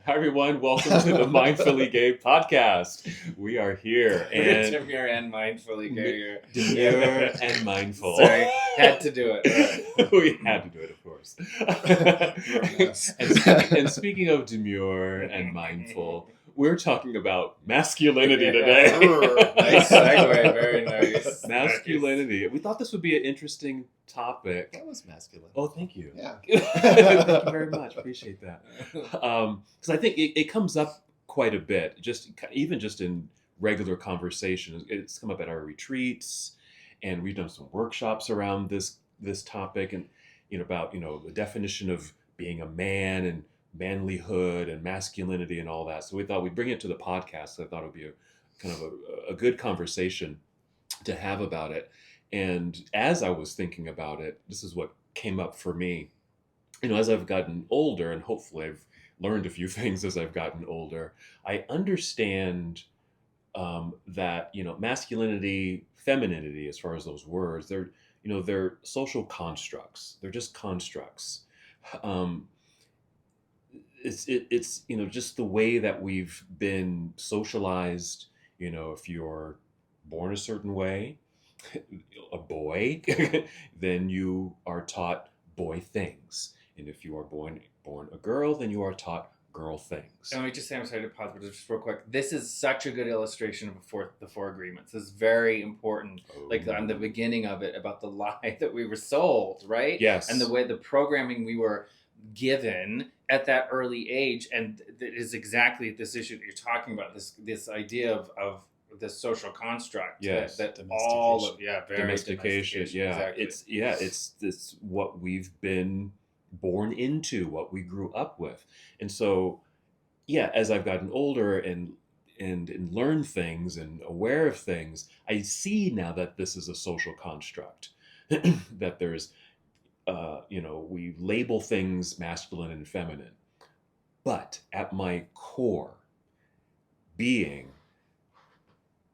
Hi everyone, welcome to the Mindfully Gay podcast. We are here and demure and mindfully gay here. demure and mindful. Sorry, had to do it. We had to do it, of course. and speaking of demure and mindful, we're talking about masculinity today. Nice segue, very nice. Masculinity. We thought this would be an interesting topic. That was masculine. Oh, thank you. Yeah. Thank you very much. Appreciate that. Because I think it comes up quite a bit, even just in regular conversation. It's come up at our retreats, and we've done some workshops around this topic, and about the definition of being a man and manlyhood and masculinity and all that. So we thought we'd bring it to the podcast. So I thought it would be a good conversation to have about it. And as I was thinking about it, this is what came up for me. As I've gotten older, and hopefully I've learned a few things as I've gotten older, I understand that masculinity, femininity, as far as those words, they're social constructs. They're just constructs. It's just the way that we've been socialized. If you're born a certain way, a boy, then you are taught boy things, and if you are born a girl, then you are taught girl things. And let me just say, I'm sorry to pause, but just real quick. This is such a good illustration of the four agreements. This is very important. Like on the beginning of it, about the lie that we were sold, right? Yes. And the way the programming we were given at that early age, and that is exactly this issue that you're talking about. This idea of this social construct. Yes. That all of very domestication. Yeah. Exactly. It's this what we've been born into, what we grew up with. And so, as I've gotten older and learned things and aware of things, I see now that this is a social construct. That there's we label things masculine and feminine. But at my core being,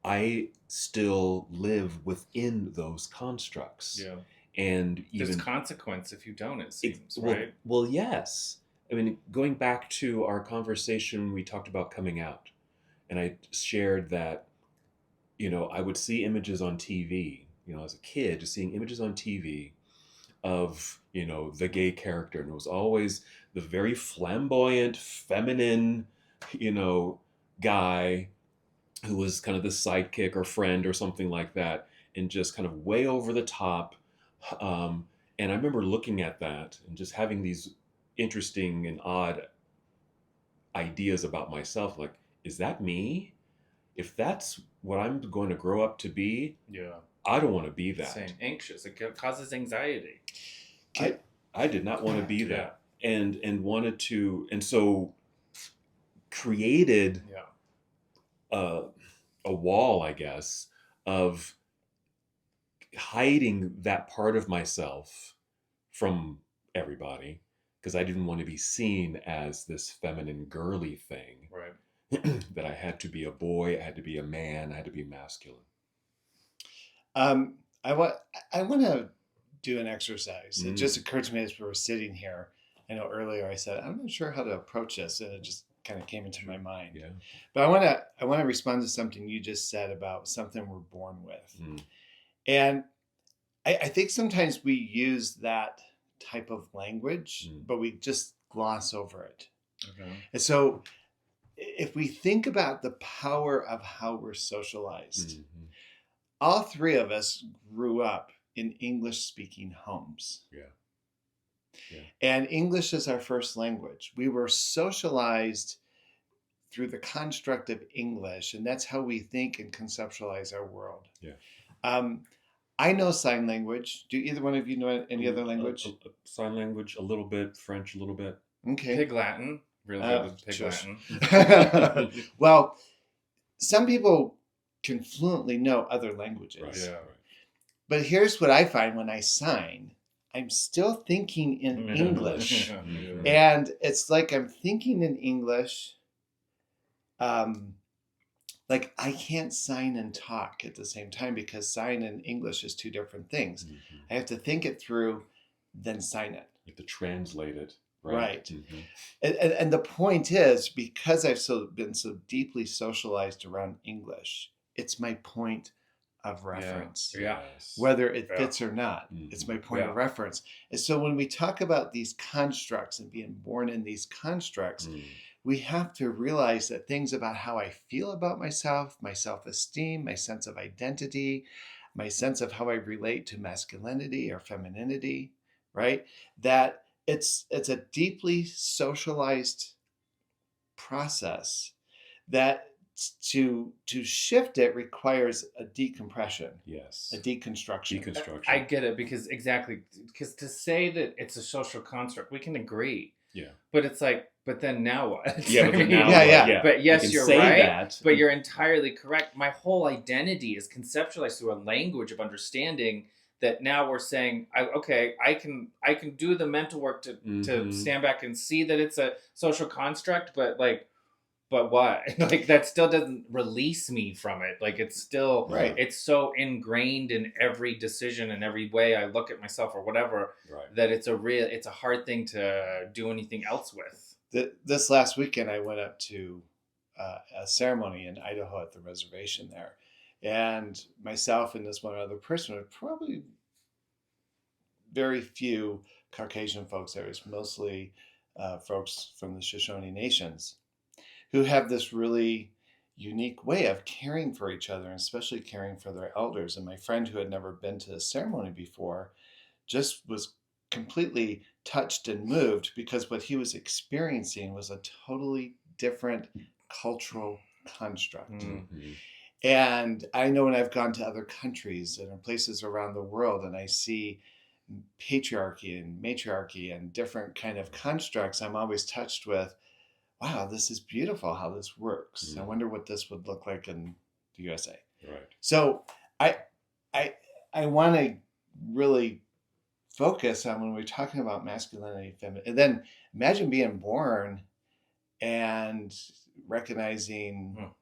I still live within those constructs. Yeah. And There's even consequence if you don't, it seems, right? Well, yes. I mean, going back to our conversation, we talked about coming out. And I shared that, I would see images on TV, as a kid, just seeing images on TV of, the gay character. And it was always the very flamboyant, feminine, guy who was kind of the sidekick or friend or something like that, and just kind of way over the top. And I remember looking at that and just having these interesting and odd ideas about myself. Like, is that me? If that's what I'm going to grow up to be, I don't want to be that. Same. Anxious. It causes anxiety. I did not want to be that. And wanted to, and so created a wall, I guess, of hiding that part of myself from everybody, because I didn't want to be seen as this feminine, girly thing. Right. That I had to be a boy, I had to be a man, I had to be masculine. I want to do an exercise. It just occurred to me as we were sitting here. I know earlier I said I'm not sure how to approach this, and it just kind of came into my mind. Yeah. But I want to respond to something you just said about something we're born with. And I think sometimes we use that type of language, but we just gloss over it. Okay. And so if we think about the power of how we're socialized, all three of us grew up in English-speaking homes. Yeah. And English is our first language. We were socialized through the construct of English, and that's how we think and conceptualize our world. Yeah. I know sign language. Do either one of you know any other language? Sign language, a little bit. French, a little bit. Okay. Pig Latin. Really good with Pig Latin. Well, some people can fluently know other languages. Right. Yeah. But here's what I find when I sign. I'm still thinking in English. And it's like I'm thinking in English. Like I can't sign and talk at the same time, because sign and English is two different things. I have to think it through, then sign it. You have to translate it. Right. Mm-hmm. And the point is, because I've been so deeply socialized around English, it's my point of reference. Yeah. Yes. Whether it Yeah. fits or not, it's my point of reference. And so when we talk about these constructs and being born in these constructs, we have to realize that things about how I feel about myself, my self-esteem, my sense of identity, my sense of how I relate to masculinity or femininity, right? That it's a deeply socialized process that to shift it requires a decompression, Yes. a deconstruction. Deconstruction. I get it, because to say that it's a social construct, we can agree. Yeah. But it's like, but then now what? Yeah, but then now Yeah. what? But yes, you're say right. That. But you're entirely correct. My whole identity is conceptualized through a language of understanding that now we're saying, I can do the mental work to stand back and see that it's a social construct, but what? Like, that still doesn't release me from it. Like, it's still, Right. it's so ingrained in every decision and every way I look at myself or whatever, that it's a hard thing to do anything else with. This last weekend, I went up to a ceremony in Idaho at the reservation there. And myself and this one other person were probably very few Caucasian folks there. It's mostly folks from the Shoshone Nations who have this really unique way of caring for each other, and especially caring for their elders. And my friend, who had never been to a ceremony before, just was completely touched and moved, because what he was experiencing was a totally different cultural construct. Mm-hmm. And I know when I've gone to other countries and in places around the world, and I see patriarchy and matriarchy and different kind of constructs, I'm always touched with, wow, this is beautiful how this works. Mm-hmm. I wonder what this would look like in the USA. Right. So I want to really focus on, when we're talking about masculinity, femininity, and then imagine being born and recognizing,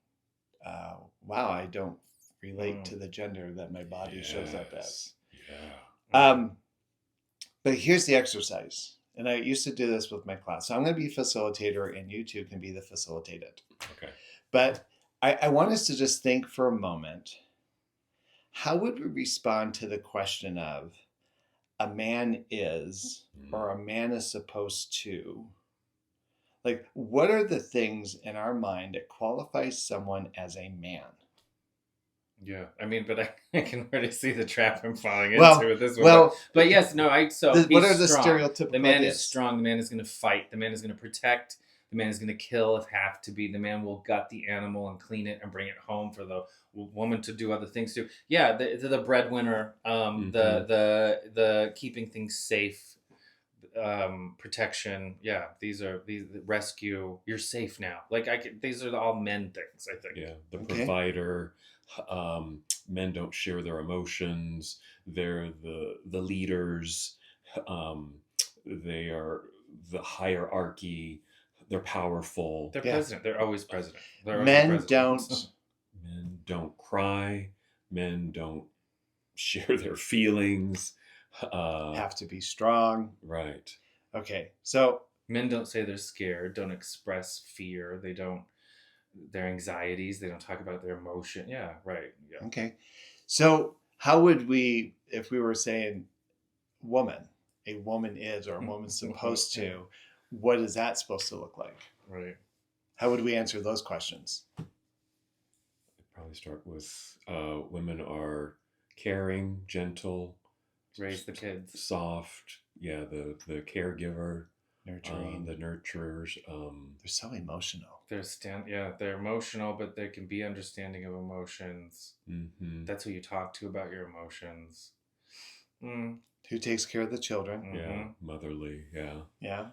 wow, I don't relate to the gender that my body shows up as. Yeah. But here's the exercise. And I used to do this with my class. So I'm going to be a facilitator, and you two can be the facilitated. Okay. But I want us to just think for a moment, how would we respond to the question of a man is, or a man is supposed to? Like, what are the things in our mind that qualifies someone as a man? Yeah, I mean, but I can already see the trap I'm falling into with this one. But yes, no, what are the stereotypical? The man is strong. The man is going to fight. The man is going to protect. The man is going to kill if have to be. The man will gut the animal and clean it and bring it home for the woman to do other things too. Yeah, the breadwinner, the keeping things safe, protection. Yeah, these rescue. You're safe now. Like these are all men things, I think. Yeah, the provider. Men don't share their emotions. They're the leaders. They are the hierarchy. They're powerful. They're president. They're always president. Men don't cry. Men don't share their feelings. Have to be strong. Right. Okay. So men don't say they're scared. Don't express fear. They don't. Their anxieties, they don't talk about their emotion. Yeah, right. Yeah. Okay. So how would we, if we were saying a woman is, or a woman's supposed to, what is that supposed to look like? Right. How would we answer those questions? I'd probably start with women are caring, gentle, raise the kids, soft. Yeah, the caregiver. Nurturing. The nurturers. They're so emotional. They're emotional, but they can be understanding of emotions. Mm-hmm. That's who you talk to about your emotions. Who takes care of the children? Mm-hmm. Yeah, motherly. Yeah.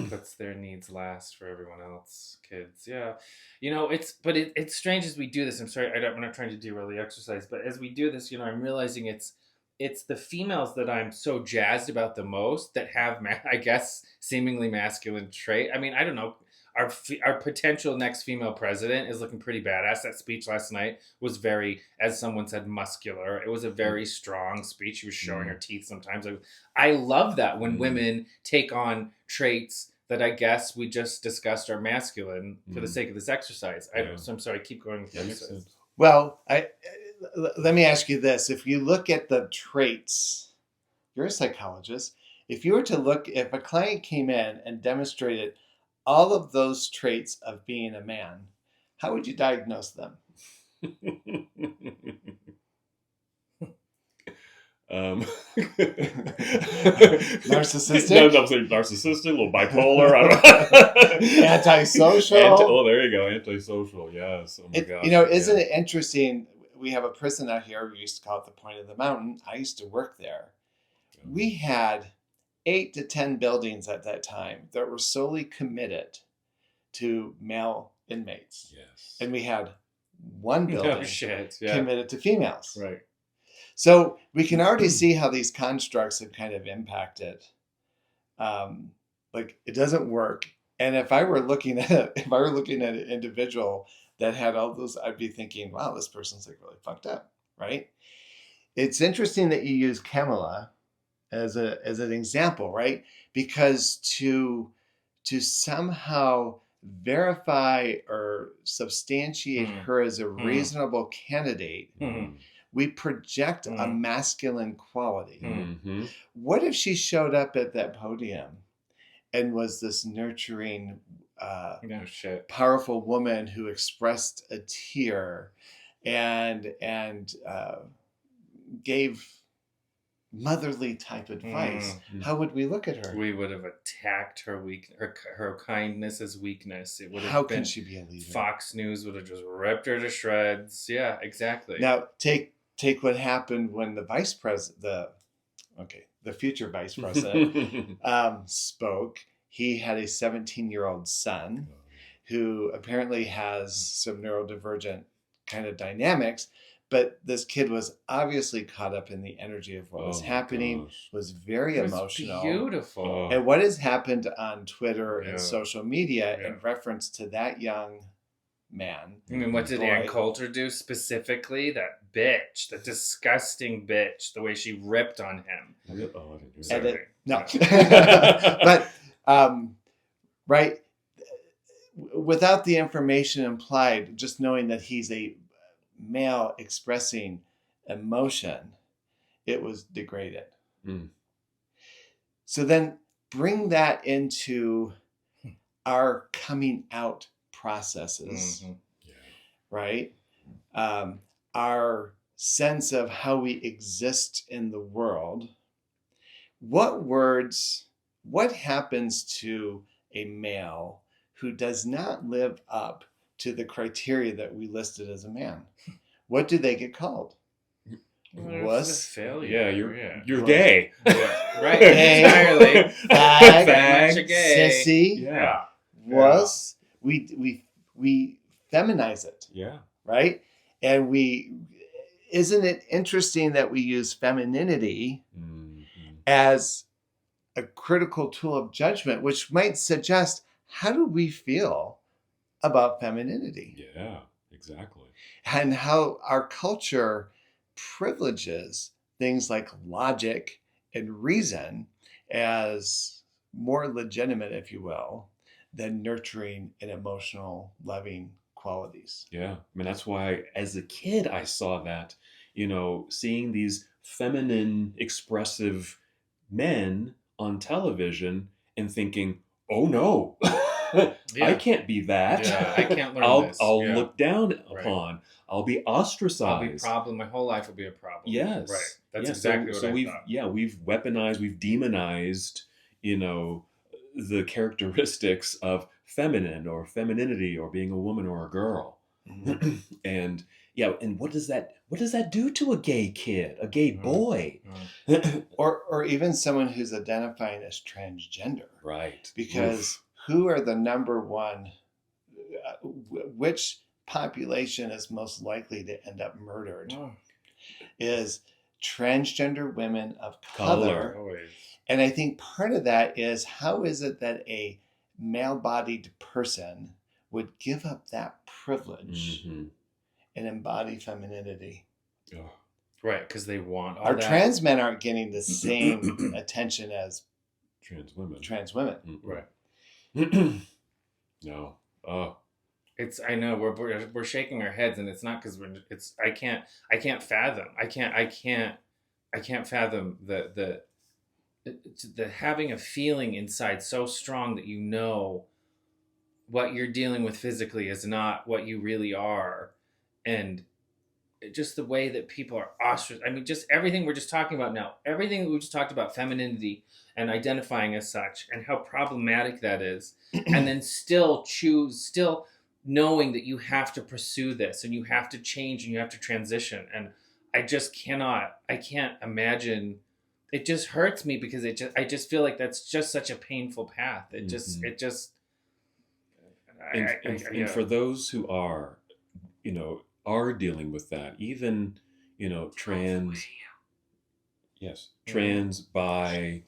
Puts their needs last for everyone else. Kids. Yeah, it's strange as we do this. I'm sorry, I'm not trying to derail the exercise, but as we do this, I'm realizing it's the females that I'm so jazzed about the most that have, I guess, seemingly masculine trait. I mean, I don't know. Our potential next female president is looking pretty badass. That speech last night was very, as someone said, muscular. It was a very strong speech. She was showing her teeth sometimes. I love that when women take on traits that I guess we just discussed are masculine for the Mm. sake of this exercise. Yeah. So I'm sorry, keep going with the That makes exercise. sense. Well, let me ask you this. If you look at the traits, you're a psychologist. If a client came in and demonstrated all of those traits of being a man, how would you diagnose them? Narcissistic? No, I'm saying narcissistic, a little bipolar. I don't Antisocial? there you go. Antisocial. Yes. Oh my gosh. Isn't it interesting? We have a prison out here. We used to call it the Point of the Mountain. I used to work there. We had 8 to 10 buildings at that time that were solely committed to male inmates. Yes. And we had one building committed to females. Right. So we can already see how these constructs have kind of impacted. Like it doesn't work. And if I were looking at an individual that had all those, I'd be thinking, wow, this person's like really fucked up, right? It's interesting that you use Kamala as an example, right? Because to somehow verify or substantiate her as a reasonable candidate, we project a masculine quality. Mm-hmm. What if she showed up at that podium and was this nurturing, powerful woman who expressed a tear and gave motherly type advice? How would we look at her? We would have attacked her her kindness as weakness. It would have How been, can she be a leader? Fox News would have just ripped her to shreds. Yeah, exactly. Now take what happened when the future vice president spoke. He had a 17-year-old son who apparently has some neurodivergent kind of dynamics. But this kid was obviously caught up in the energy of what was happening, was very emotional. Beautiful. And what has happened on Twitter and social media in reference to that young man? I mean, what did Ann Coulter do specifically? That bitch, the disgusting bitch, the way she ripped on him. I didn't do that. No. But, right, without the information implied, just knowing that he's a male expressing emotion, it was degraded. So then bring that into our coming out processes, right? Our sense of how we exist in the world. What happens to a male who does not live up to the criteria that we listed as a man? What do they get called? Wuss? Failure. Yeah, you're gay. Yeah. Right, entirely. Fag, much a gay. sissy. Yeah. Wuss. We feminize it. Yeah. Right? And isn't it interesting that we use femininity as a critical tool of judgment, which might suggest, how do we feel about femininity? Yeah, exactly. And how our culture privileges things like logic and reason as more legitimate, if you will, than nurturing and emotional, loving qualities. Yeah. I mean, that's why as a kid, I saw that, seeing these feminine, expressive men on television and thinking, oh no, I can't be that. Yeah, I can't learn this. I'll look down upon. I'll be ostracized. I'll be a problem. My whole life will be a problem. Yes. Right. That's exactly what I thought. We've weaponized, we've demonized, the characteristics of feminine or femininity or being a woman or a girl. And what does that do to a gay kid, a gay boy? or even someone who's identifying as transgender. Right. Because who are the number one, which population is most likely to end up murdered? Is transgender women of color. And I think part of that is, how is it that a male-bodied person would give up that privilege and embody femininity? Right, because they want all our that. Trans men aren't getting the same attention as trans women. Right. No. Oh. I know we're shaking our heads, and it's not because I can't fathom. I can't fathom the having a feeling inside so strong that you know what you're dealing with physically is not what you really are, and just the way that people are ostracized. I mean, just everything we're just talking about now, everything that we just talked about, femininity and identifying as such, and how problematic that is, and then still knowing that you have to pursue this and you have to change and you have to transition. And I can't imagine. It just hurts me because I just feel like that's just such a painful path. And for those who are, are dealing with that, even, trans, yes, trans, bi,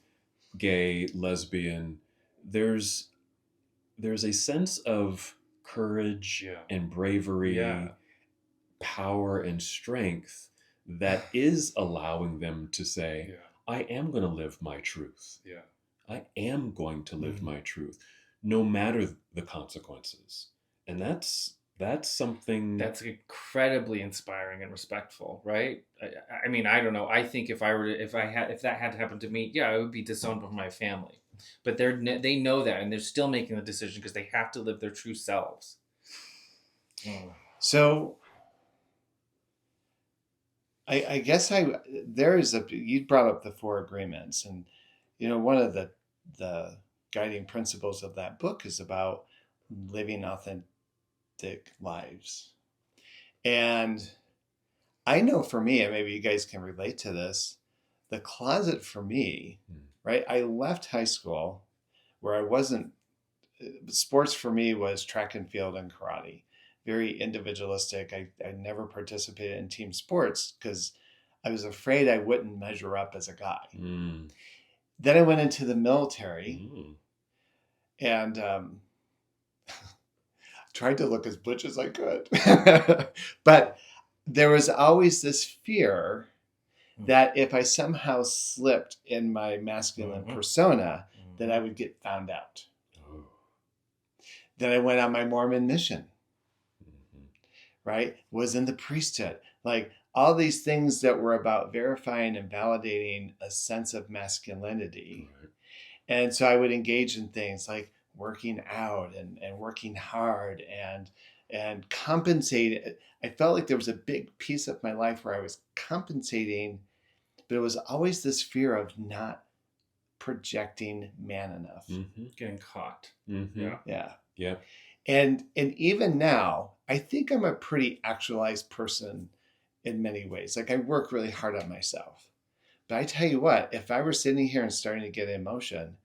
gay, lesbian, there's a sense of courage and bravery, power and strength that is allowing them to say, I am going to live my truth. Yeah. I am going to live my truth, no matter the consequences. And that's something that's incredibly inspiring and respectful, right? I mean, I don't know. I think if that had to happen to me, I would be disowned from my family. But they know that, and they're still making the decision because they have to live their true selves. So, I guess you brought up the 4 agreements, and one of the guiding principles of that book is about living authentic lives. And I know for me, and maybe you guys can relate to this, the closet for me, right? I left high school where I wasn't, sports for me was track and field and karate, very individualistic. I never participated in team sports because I was afraid I wouldn't measure up as a guy. Then I went into the military and tried to look as butch as I could. But there was always this fear that if I somehow slipped in my masculine persona, that I would get found out. Then I went on my Mormon mission, right? Was in the priesthood. Like all these things that were about verifying and validating a sense of masculinity. And so I would engage in things like working out and working hard and compensating. I felt like there was a big piece of my life where I was compensating, but it was always this fear of not projecting man enough. Getting caught. Yeah. And even now, I think I'm a pretty actualized person in many ways. Like I work really hard on myself. But I tell you what, if I were sitting here and starting to get emotion,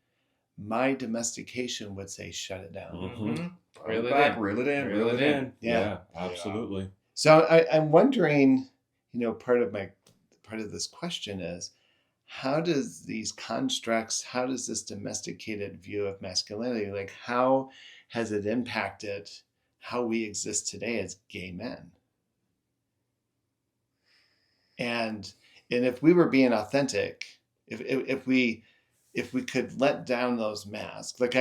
my domestication would say, shut it down. Reel it in. Yeah, absolutely. So I'm wondering, part of this question is, how does these constructs, how does this domesticated view of masculinity, like how has it impacted how we exist today as gay men? And if we were being authentic, if we could let down those masks, like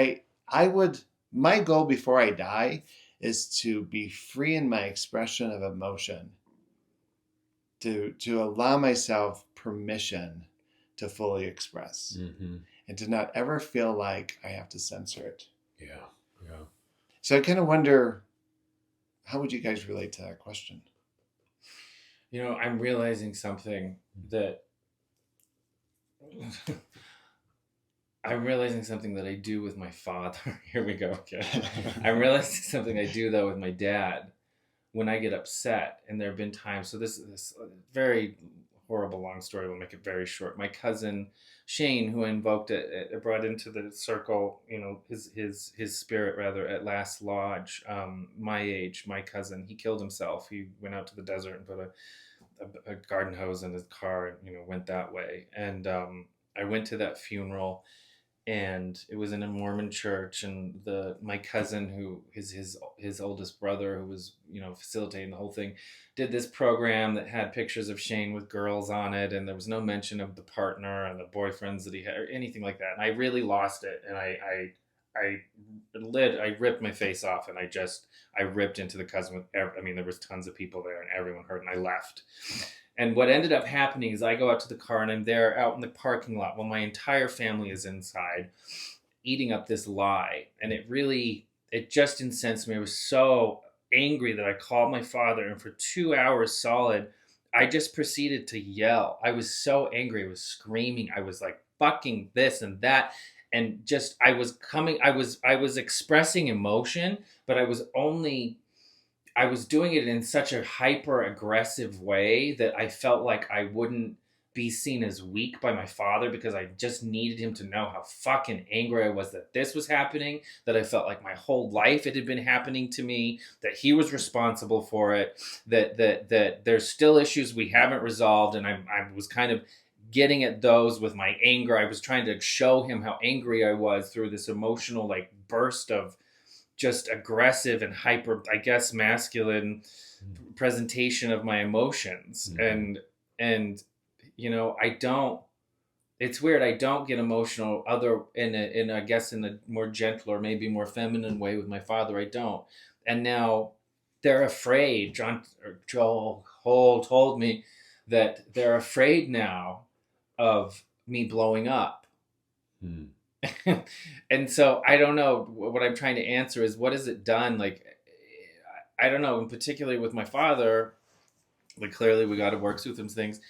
I would, my goal before I die is to be free in my expression of emotion, to allow myself permission to fully express and to not ever feel like I have to censor it. Yeah. So I kind of wonder, how would you guys relate to that question? I'm realizing something that I do with my father. Here we go again. I'm realizing something I do though with my dad when I get upset, and there have been times. So this very horrible long story. We'll make it very short. My cousin Shane, who I invoked it brought into the circle, his spirit rather at Last Lodge. My age, my cousin, he killed himself. He went out to the desert and put a garden hose in his car and went that way. And I went to that funeral, and it was in a Mormon church, and my cousin, who is his oldest brother, who was facilitating the whole thing, did this program that had pictures of Shane with girls on it, and there was no mention of the partner and the boyfriends that he had or anything like that. And I really lost it, and I ripped my face off, and I ripped into the cousin with there was tons of people there and everyone heard, and I left. And what ended up happening is I go out to the car and I'm there out in the parking lot while my entire family is inside eating up this lie. And it just incensed me. I was so angry that I called my father, and for 2 hours solid, I just proceeded to yell. I was so angry. I was screaming. I was like, fucking this and that. And just, I was expressing emotion, but I was doing it in such a hyper aggressive way that I felt like I wouldn't be seen as weak by my father, because I just needed him to know how fucking angry I was that this was happening, that I felt like my whole life it had been happening to me, that he was responsible for it, that there's still issues we haven't resolved. And I was kind of getting at those with my anger. I was trying to show him how angry I was through this emotional like burst of just aggressive and hyper, I guess, masculine presentation of my emotions. And it's weird. I don't get emotional in I guess in a more gentle or maybe more feminine way with my father. I don't. And now they're afraid. Joel Hole told me that they're afraid now of me blowing up. And so I don't know, what I'm trying to answer is, what has it done? Like, I don't know, and particularly with my father, like clearly we got to work through some things.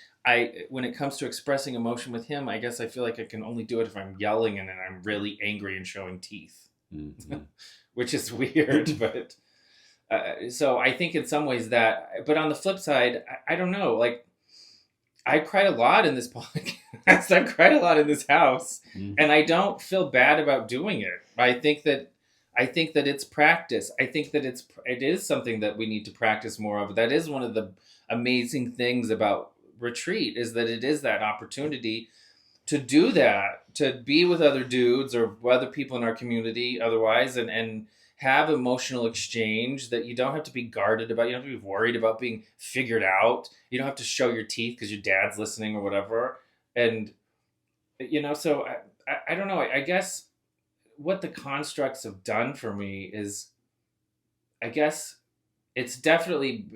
When it comes to expressing emotion with him, I guess I feel like I can only do it if I'm yelling and then I'm really angry and showing teeth, which is weird. But so I think in some ways that, but on the flip side, I don't know, like I cried a lot in this podcast. I cried a lot in this house, and I don't feel bad about doing it. I think that it's practice. I think that it is something that we need to practice more of. That is one of the amazing things about retreat, is that it is that opportunity to do that, to be with other dudes or other people in our community otherwise, and have emotional exchange that you don't have to be guarded about. You don't have to be worried about being figured out. You don't have to show your teeth because your dad's listening or whatever. And, so I don't know. I guess what the constructs have done for me is, I guess it definitely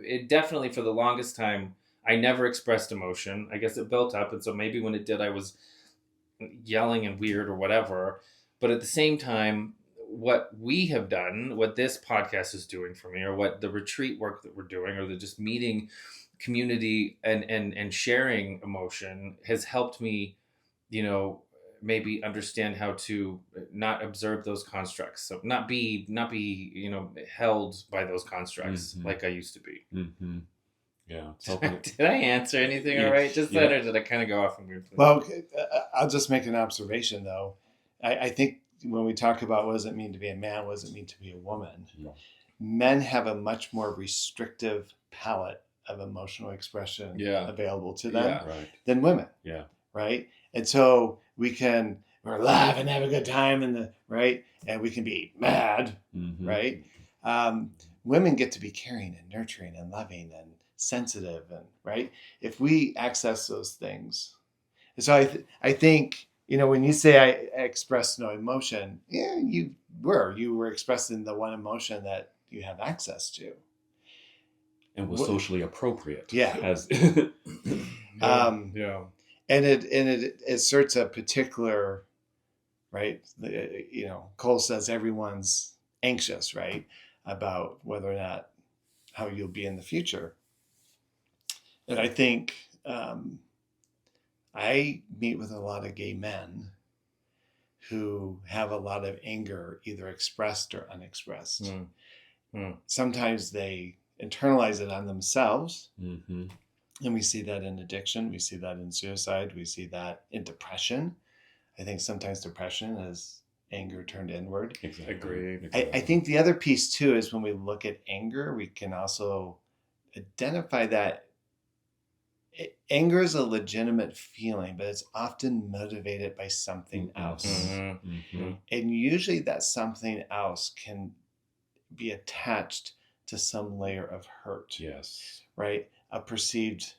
for the longest time, I never expressed emotion. I guess it built up. And so maybe when it did, I was yelling and weird or whatever. But at the same time, what we have done, what this podcast is doing for me, or what the retreat work that we're doing, or the just meeting community and sharing emotion has helped me, maybe understand how to not observe those constructs. So not be, held by those constructs like I used to be. Mm-hmm. Yeah. Did I answer anything all right? Just that, or did I kind of go off in weird places? Well, I'll just make an observation though. I think when we talk about what does it mean to be a man, what does it mean to be a woman, men have a much more restrictive palette of emotional expression available to them than women. Yeah. Right. And so we're laugh and have a good time and we can be mad. Right. Women get to be caring and nurturing and loving and sensitive, and right. If we access those things. And so I think, when you say I express no emotion, you were expressing the one emotion that you have access to. And was socially appropriate. Yeah. And it asserts a particular, right? Cole says everyone's anxious, right? About whether or not how you'll be in the future. And I think I meet with a lot of gay men who have a lot of anger, either expressed or unexpressed. Sometimes they internalize it on themselves. And we see that in addiction. We see that in suicide. We see that in depression. I think sometimes depression is anger turned inward. Exactly. Agreed. I think the other piece too is when we look at anger, we can also identify that anger is a legitimate feeling, but it's often motivated by something else. And usually that something else can be attached to some layer of hurt. Yes. Right? A perceived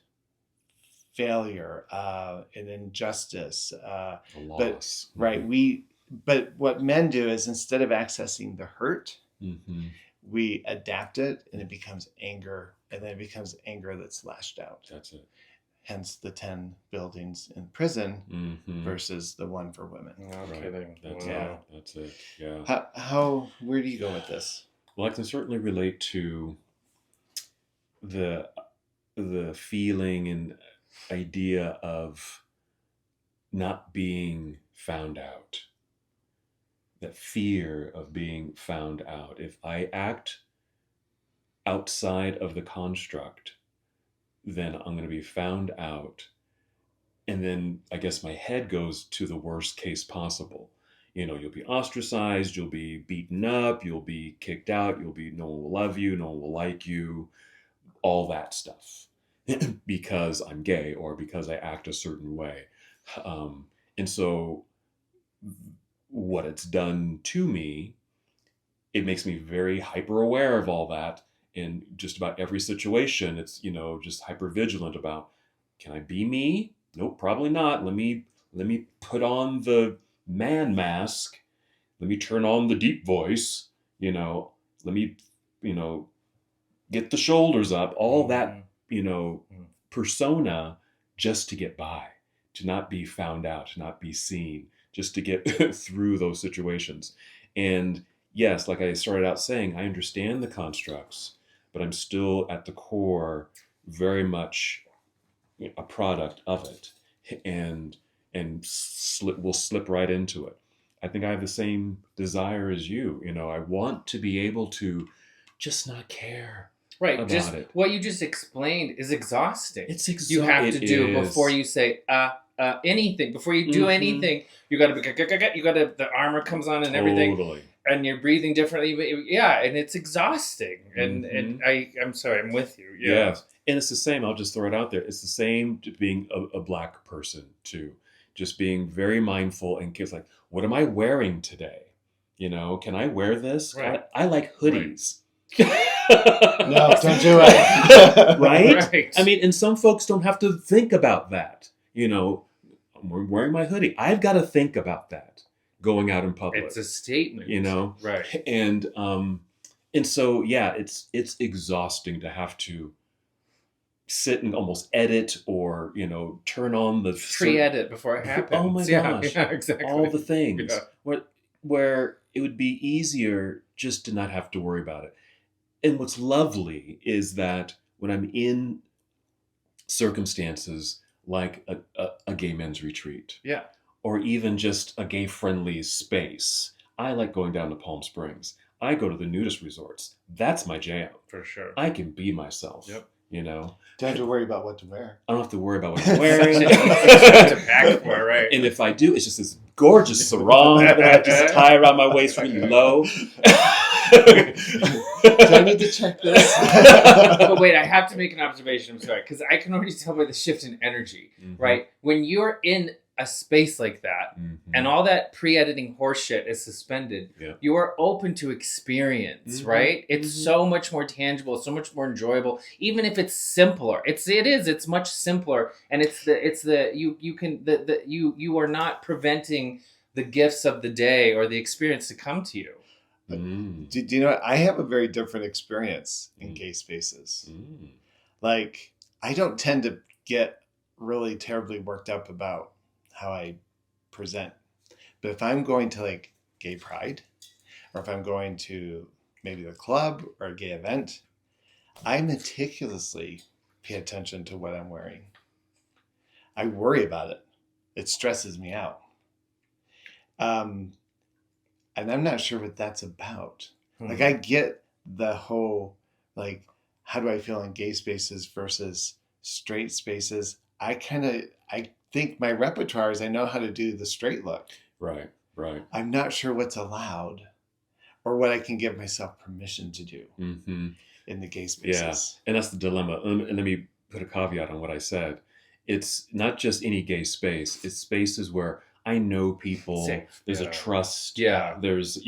failure, an injustice, a loss. But right, we But what men do is instead of accessing the hurt, Mm-hmm. we adapt it and it becomes anger. And then it becomes anger that's lashed out. That's it. Hence the 10 buildings in prison Mm-hmm. versus the one for women. No Right. kidding. That's Wow. it. That's it. Yeah. Where do you go with this? Well, I can certainly relate to the feeling and idea of not being found out. That fear of being found out. If I act outside of the construct, then I'm going to be found out. And then I guess my head goes to the worst case possible. You'll be ostracized, you'll be beaten up, you'll be kicked out, no one will love you, no one will like you, all that stuff. Because I'm gay or because I act a certain way. And so what it's done to me, it makes me very hyper aware of all that in just about every situation. It's, just hyper vigilant about, can I be me? Nope, probably not. Let me put on the man mask. Let me turn on the deep voice. Let me, get the shoulders up, all that, persona just to get by, to not be found out, to not be seen, just to get through those situations. And yes, like I started out saying, I understand the constructs, but I'm still at the core very much a product of it, and will slip right into it. I think I have the same desire as you. I want to be able to just not care. Right, about just it. what you just explained is exhausting. It's You have to it do is. before you say anything. Before you do anything, you got to the armor comes on and everything, Totally. and you're breathing differently. But and it's exhausting. And I'm sorry, I'm with you. Yeah. Yes. And it's the same. I'll just throw it out there. It's the same to being a Black person too. Just being very mindful and kids like, what am I wearing today? Can I wear this? Right. I like hoodies. No, don't do it. Right? I mean, and some folks don't have to think about that. I'm wearing my hoodie. I've got to think about that going out in public. It's a statement. Right. And so it's exhausting to have to sit and almost edit or turn on the pre-edit before it happens. Oh my gosh. Yeah, exactly. All the things Yeah. where it would be easier just to not have to worry about it. And what's lovely is that when I'm in circumstances like a gay men's retreat, Yeah. or even just a gay friendly space, I like going down to Palm Springs. I go to the nudist resorts. That's my jam. For sure. I can be myself. Yep. Don't have to worry about what to wear. I don't have to worry about what I'm wearing. To pack for, right? And if I do, it's just this gorgeous sarong that I just tie around my waist really low. Do I need to check this? But wait, I have to make an observation. I'm sorry, because I can already tell by the shift in energy, right? When you're in a space like that, and all that pre-editing horseshit is suspended, you are open to experience, right? It's so much more tangible, so much more enjoyable, even if it's simpler. It's much simpler, and you are not preventing the gifts of the day or the experience to come to you. Do you know what? I have a very different experience in gay spaces. Like, I don't tend to get really terribly worked up about how I present. But if I'm going to like gay pride, or if I'm going to maybe the club or a gay event, I meticulously pay attention to what I'm wearing. I worry about it. It stresses me out. And I'm not sure what that's about. Like, I get the whole, like, how do I feel in gay spaces versus straight spaces? I think my repertoire is I know how to do the straight look. Right. I'm not sure what's allowed or what I can give myself permission to do in the gay spaces. Yeah, and that's the dilemma. And let me put a caveat on what I said. It's not just any gay space. It's spaces where I know people. Safe. There's a trust. Yeah. There's,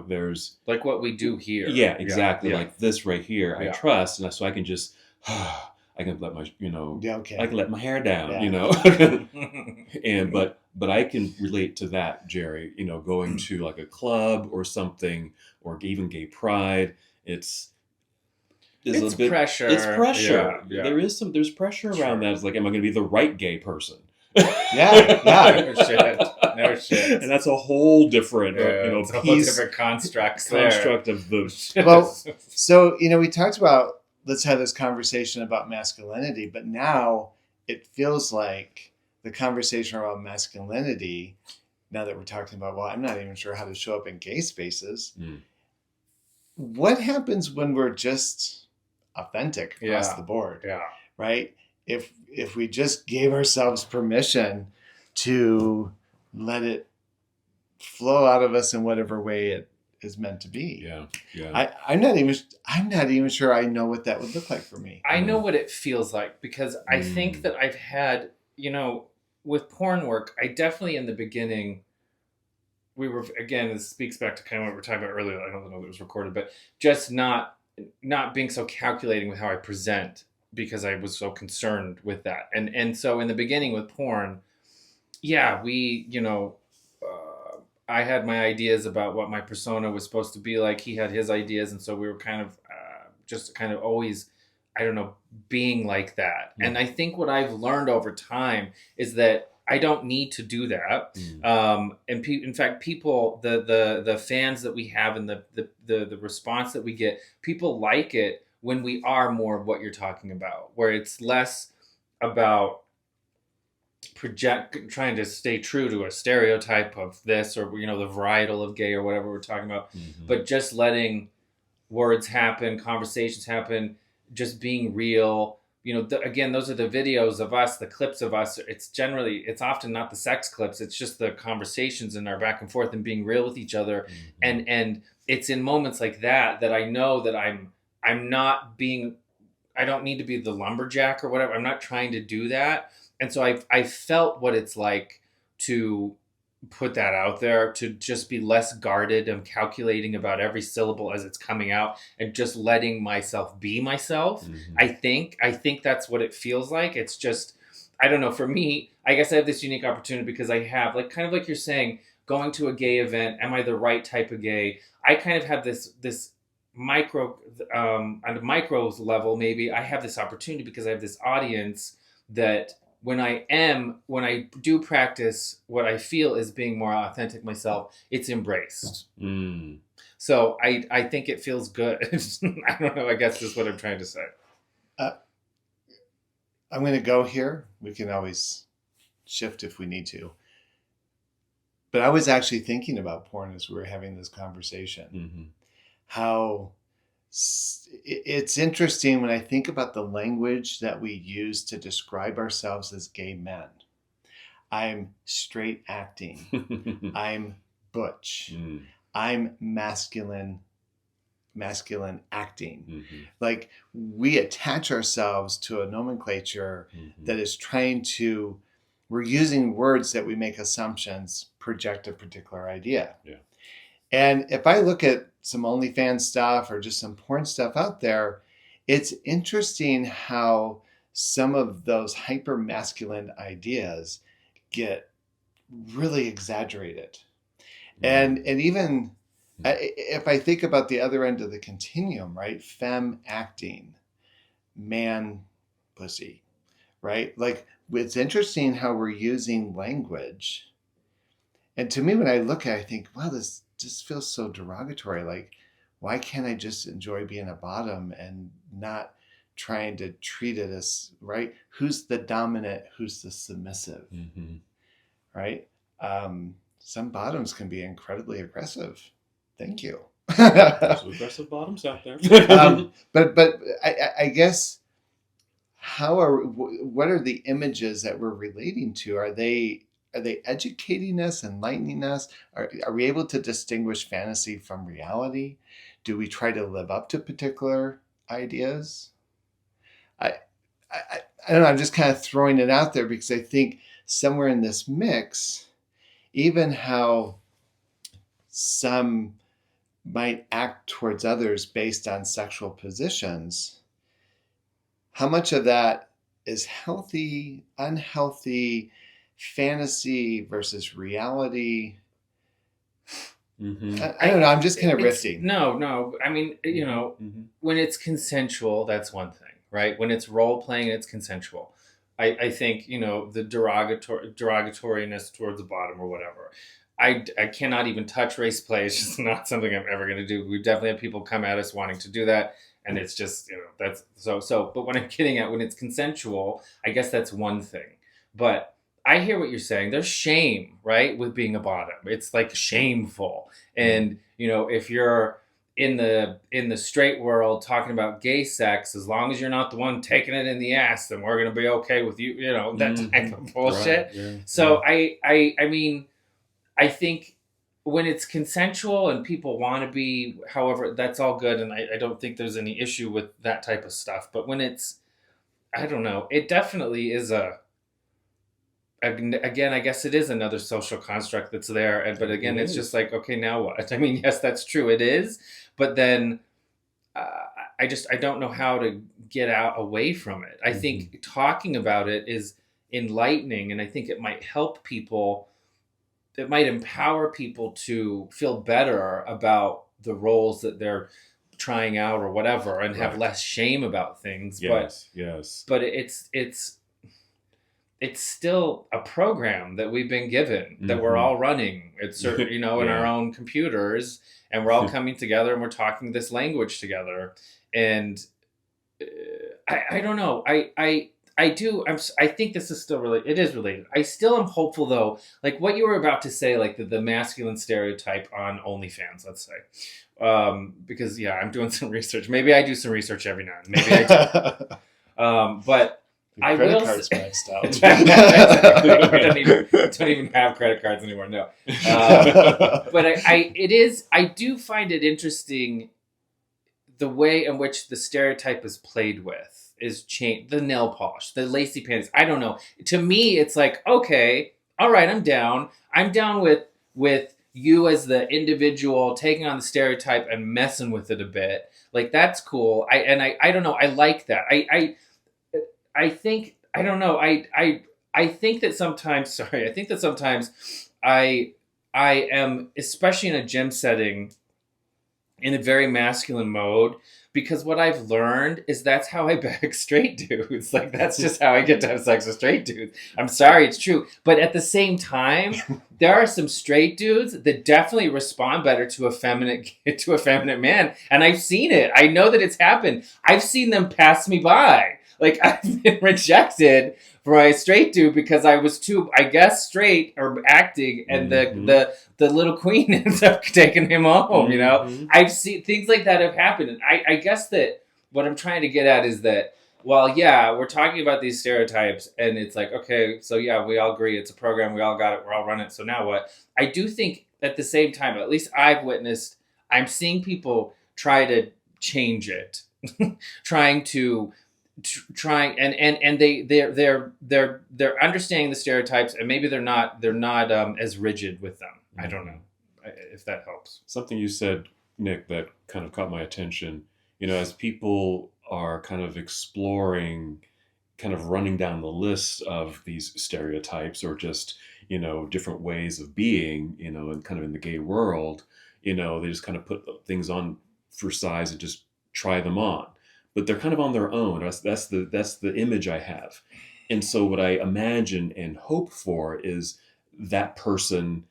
there's... Like what we do here. Yeah, exactly. Yeah. Like this right here. I trust. And so I can just... I can let my, I can let my hair down, Yeah. And, but but I can relate to that, Jerry. Going to like a club or something, or even gay pride. It's pressure. It's pressure. Yeah. There's pressure around that. It's like, am I going to be the right gay person? Yeah. No shit. And that's a whole different, it's a whole different construct of the. Well, so we talked about, let's have this conversation about masculinity, but now it feels like the conversation around masculinity, now that we're talking about, well, I'm not even sure how to show up in gay spaces. What happens when we're just authentic across the board? Yeah. Right? If we just gave ourselves permission to let it flow out of us in whatever way it is meant to be. Yeah. I'm not even sure I know what that would look like for me. I know what it feels like, because I think that I've had, with porn work, I definitely in the beginning, we were, again, this speaks back to kind of what we were talking about earlier. I don't know if it was recorded, but just not being so calculating with how I present, because I was so concerned with that. And so in the beginning with porn, I had my ideas about what my persona was supposed to be like. He had his ideas. And so we were kind of just kind of always, I don't know, being like that. Mm. And I think what I've learned over time is that I don't need to do that. Mm. In fact, people, the fans that we have and the response that we get, people like it when we are more of what you're talking about, where it's less about trying to stay true to a stereotype of this, or the varietal of gay or whatever we're talking about, but just letting words happen, conversations happen, just being real. Again, those are the videos of us, the clips of us. It's often not the sex clips. It's just the conversations and our back and forth and being real with each other. And it's in moments like that I know that I'm not being, I don't need to be the lumberjack or whatever. I'm not trying to do that. And so I felt what it's like to put that out there, to just be less guarded and calculating about every syllable as it's coming out, and just letting myself be myself. I think that's what it feels like. It's just, I don't know, for me, I guess I have this unique opportunity because I have, like, kind of like you're saying, going to a gay event, am I the right type of gay? I kind of have this micro, on a micro level, maybe I have this opportunity because I have this audience that when I do practice what I feel is being more authentic myself, it's embraced. So I think it feels good. I don't know, I guess that's what I'm trying to say. I'm going to go here. We can always shift if we need to. But I was actually thinking about porn as we were having this conversation. How it's interesting when I think about the language that we use to describe ourselves as gay men. I'm straight acting. I'm butch. I'm masculine acting. Like, we attach ourselves to a nomenclature that is we're using words that we make assumptions project a particular idea. Yeah. And if I look at some OnlyFans stuff or just some porn stuff out there, it's interesting how some of those hyper masculine ideas get really exaggerated. And even if I think about the other end of the continuum, right? Femme acting, man pussy, right? Like, it's interesting how we're using language. And to me, when I look at it, I think, wow, this just feels so derogatory. Like, why can't I just enjoy being a bottom and not trying to treat it as, right? Who's the dominant? Who's the submissive? Right? Some bottoms can be incredibly aggressive. Thank you. There's some aggressive bottoms out there. But I guess, what are the images that we're relating to? Are they educating us, enlightening us? Are we able to distinguish fantasy from reality? Do we try to live up to particular ideas? I don't know. I'm just kind of throwing it out there because I think somewhere in this mix, even how some might act towards others based on sexual positions, how much of that is healthy, unhealthy? fantasy versus reality. Mm-hmm. I don't know. I'm just kind of riffing. No. I mean, when it's consensual, that's one thing, right? When it's role playing, it's consensual. I think, the derogatoriness towards the bottom or whatever. I cannot even touch race play. It's just not something I'm ever going to do. We definitely have people come at us wanting to do that. And it's just, that's so. But what I'm getting at, when it's consensual, I guess that's one thing. But I hear what you're saying. There's shame, right, with being a bottom. It's like shameful. And, if you're in the straight world talking about gay sex, as long as you're not the one taking it in the ass, then we're going to be okay with you, that type of bullshit. Right. Yeah. So I mean, I think when it's consensual and people want to be, however, that's all good. And I don't think there's any issue with that type of stuff. But when it's, I don't know, it definitely is again, I guess it is another social construct that's there. But again, it's just like, okay, now what? I mean, yes, that's true. It is. But then I don't know how to get away from it. I think talking about it is enlightening. And I think it might help people. It might empower people to feel better about the roles that they're trying out or whatever, and have less shame about things. Yes. But it's still a program that we've been given, that we're all running. It's certain, in our own computers, and we're all coming together and we're talking this language together. And I don't know. I think this is still related. It is related. I still am hopeful, though, like what you were about to say, like the masculine stereotype on OnlyFans, let's say. Because, I'm doing some research. Maybe I do some research every now and then. Maybe I do. But your credit cards maxed out. Exactly. We don't even have credit cards anymore, no. But I do find it interesting the way in which the stereotype is played with. Is change the nail polish, the lacy pants. I don't know. To me, it's like, okay, all right, I'm down. I'm down with you as the individual taking on the stereotype and messing with it a bit. Like, that's cool. I don't know. I like that. I think, I don't know. I think that sometimes, I am, especially in a gym setting, in a very masculine mode, because what I've learned is that's how I bag straight dudes. Like, that's just how I get to have sex with straight dudes. I'm sorry, it's true. But at the same time, there are some straight dudes that definitely respond better to a feminine man. And I've seen it. I know that it's happened. I've seen them pass me by. Like, I've been rejected for a straight dude because I was too, I guess, straight or acting, and the little queen ends up taking him home, I've seen things like that have happened. And I guess that what I'm trying to get at is that, well, we're talking about these stereotypes, and it's like, okay, so we all agree it's a program, we all got it, we're all running it, so now what? I do think at the same time, at least I've witnessed, I'm seeing people try to change it, and they're understanding the stereotypes, and maybe they're not as rigid with them. I don't know if that helps. Something you said, Nick, that kind of caught my attention. As people are kind of exploring, kind of running down the list of these stereotypes, or just different ways of being, and kind of in the gay world, they just kind of put things on for size and just try them on. But they're kind of on their own. That's the image I have. And so what I imagine and hope for is that person,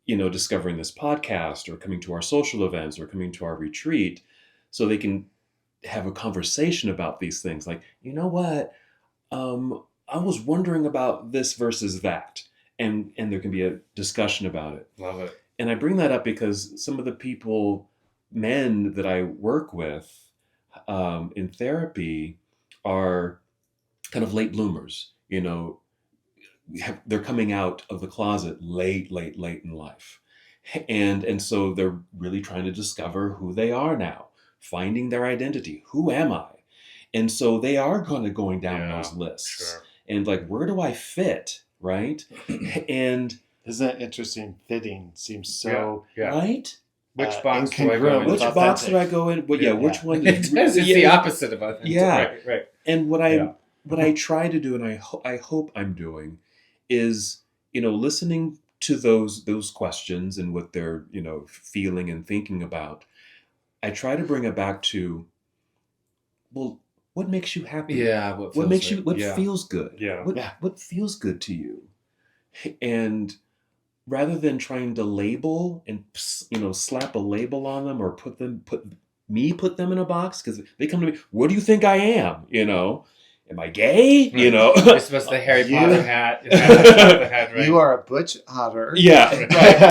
discovering this podcast, or coming to our social events, or coming to our retreat, so they can have a conversation about these things. Like, you know what? I was wondering about this versus that. And there can be a discussion about it. Love it. And I bring that up because some of the men that I work with, in therapy, are kind of late bloomers. They're coming out of the closet late in life, and so they're really trying to discover who they are now, finding their identity. Who am I? And so they are going down those lists, sure. And like, where do I fit, right? And isn't that interesting? Fitting seems so right. Which box do I go in? Which box do I go in? Well, which one? It's the opposite of authentic. Yeah, right. And what I try to do, and I hope I'm doing, is listening to those questions and what they're, feeling and thinking about, I try to bring it back to, well, what makes you happy? Yeah. What makes you, right. what Yeah. feels good? Yeah. What feels good to you? And rather than trying to label and, slap a label on them or put them in a box, because they come to me, what do you think I am? Am I gay? You're supposed to the Harry You- Potter hat. You have the chocolate hat, right? You are a butch otter. Yeah, right.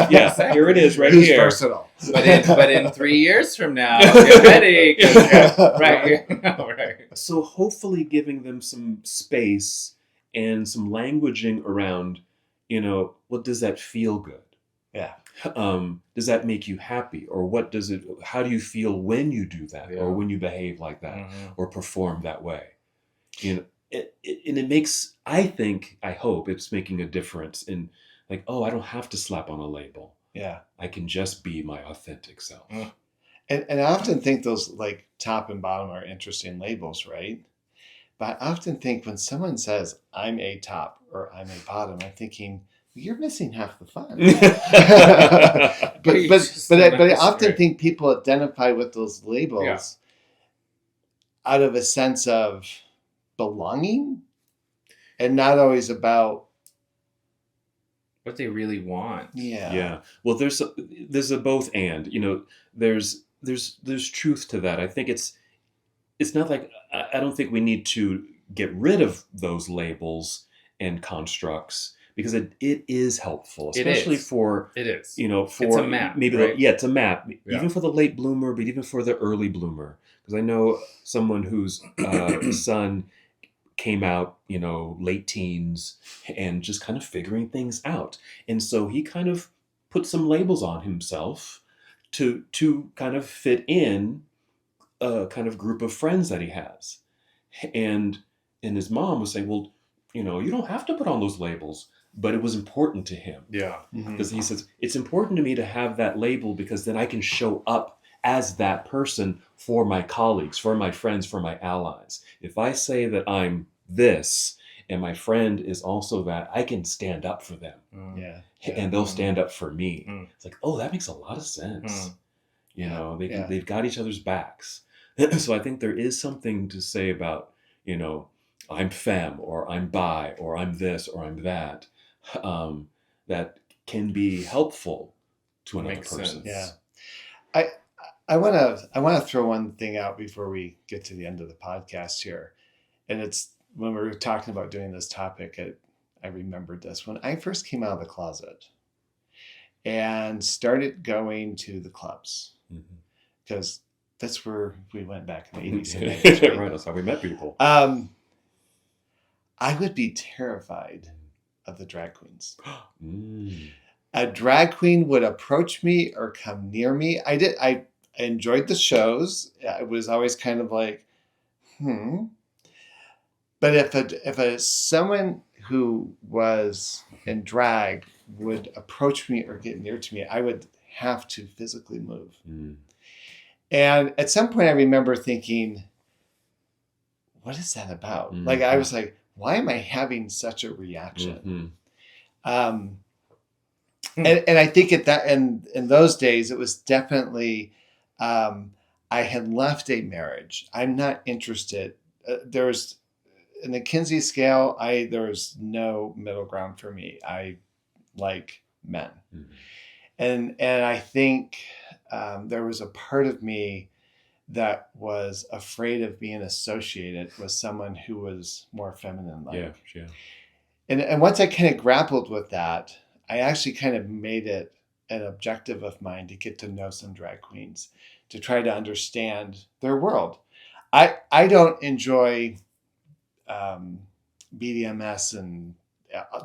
Yeah, Exactly. here it is, right Who's here. versatile. But in 3 years from now, get ready. 'Cause right. Right. So hopefully giving them some space and some languaging around, what does that feel good? Yeah. Does that make you happy? Or how do you feel when you do that? Yeah. Or when you behave like that? Mhm. Or perform that way? And it makes, I hope it's making a difference in, like, oh, I don't have to slap on a label. Yeah. I can just be my authentic self. Mm. And I often think those like top and bottom are interesting labels, right? But I often think when someone says I'm a top or I'm a bottom, I'm thinking, you're missing half the fun. but I often think people identify with those labels out of a sense of belonging and not always about What they really want. Yeah. Well, there's a both and, there's truth to that. I think it's not like, I don't think we need to get rid of those labels and constructs, because it is helpful, especially for, It is. for It's a map, maybe right? it's a map, Yeah. even for the late bloomer, but even for the early bloomer, because I know someone whose son came out, late teens and just kind of figuring things out, and so he kind of put some labels on himself to kind of fit in a kind of group of friends that he has, and his mom was saying, well, you don't have to put on those labels, but it was important to him. Yeah. Because he says, it's important to me to have that label, because then I can show up as that person for my colleagues, for my friends, for my allies. If I say that I'm this and my friend is also that, I can stand up for them. Yeah. And they'll stand up for me. Mm. It's like, oh, that makes a lot of sense. Mm. They've got each other's backs. So I think there is something to say about, I'm femme, or I'm bi, or I'm this, or I'm that, that can be helpful to another Makes person. sense. Yeah. I want to throw one thing out before we get to the end of the podcast here. And it's when we were talking about doing this topic, I remembered this. When I first came out of the closet and started going to the clubs, because that's where we went back in the 80s and 90s. Right, that's how we met people. I would be terrified of the drag queens. Mm. A drag queen would approach me or come near me. I enjoyed the shows. It was always kind of like, But if someone who was in drag would approach me or get near to me, I would have to physically move. Mm. And at some point I remember thinking, what is that about? Mm-hmm. Like, I was like, why am I having such a reaction? Mm-hmm. And I think in those days, it was definitely, I had left a marriage. I'm not interested. There's, in the Kinsey scale, there was no middle ground for me. I like men. Mm-hmm. And I think there was a part of me that was afraid of being associated with someone who was more feminine-like. Yeah. And once I kind of grappled with that, I actually kind of made it an objective of mine to get to know some drag queens, to try to understand their world. I don't enjoy BDMS and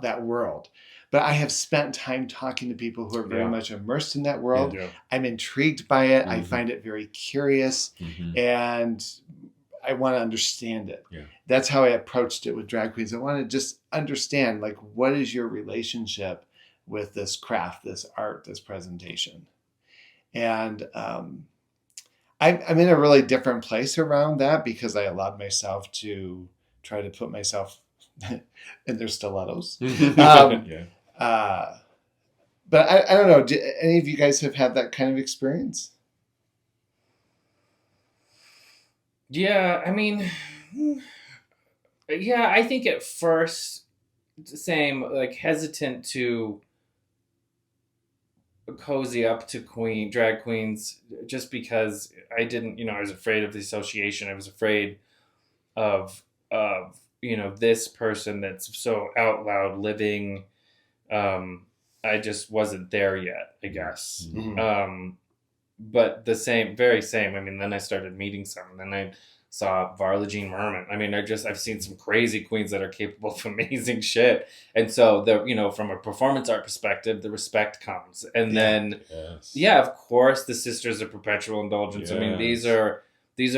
that world, but I have spent time talking to people who are very much immersed in that world. Yeah. I'm intrigued by it. Mm-hmm. I find it very curious, and I want to understand it. Yeah. That's how I approached it with drag queens. I want to just understand, like, what is your relationship with this craft, this art, this presentation? And I'm in a really different place around that, because I allowed myself to try to put myself in their stilettos. But I don't know. Do any of you guys have had that kind of experience? Yeah, I mean, yeah, I think at first, same, like hesitant to cozy up to drag queens, just because I didn't, I was afraid of the association. I was afraid of this person that's so out loud living. I just wasn't there yet, I guess. Mm-hmm. But the same, very same. I mean, then I started meeting some, and then I saw Varla Jean Merman. I mean, I've seen some crazy queens that are capable of amazing shit. And so from a performance art perspective, the respect comes. And then, yeah, of course, the Sisters of Perpetual Indulgence. I mean, these are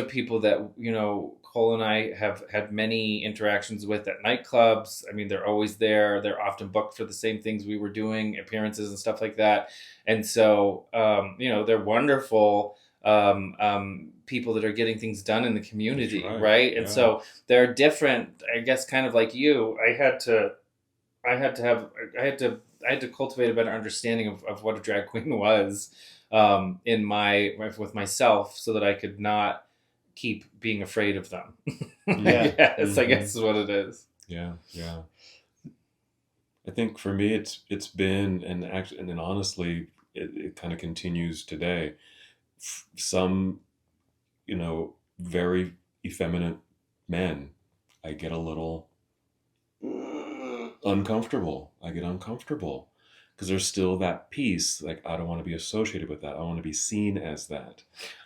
people that, Cole and I have had many interactions with at nightclubs. I mean, they're always there. They're often booked for the same things we were doing, appearances and stuff like that. And so, they're wonderful people that are getting things done in the community, right? And so they're different. I guess, kind of like you. I had to cultivate a better understanding of what a drag queen was with myself, so that I could not keep being afraid of them. Yeah. Yes, I guess is what it is. Yeah. I think for me, it's been, and then honestly, it kind of continues today. Some, very effeminate men, I get a little uncomfortable. I get uncomfortable because there's still that piece. Like, I don't want to be associated with that. I want to be seen as that.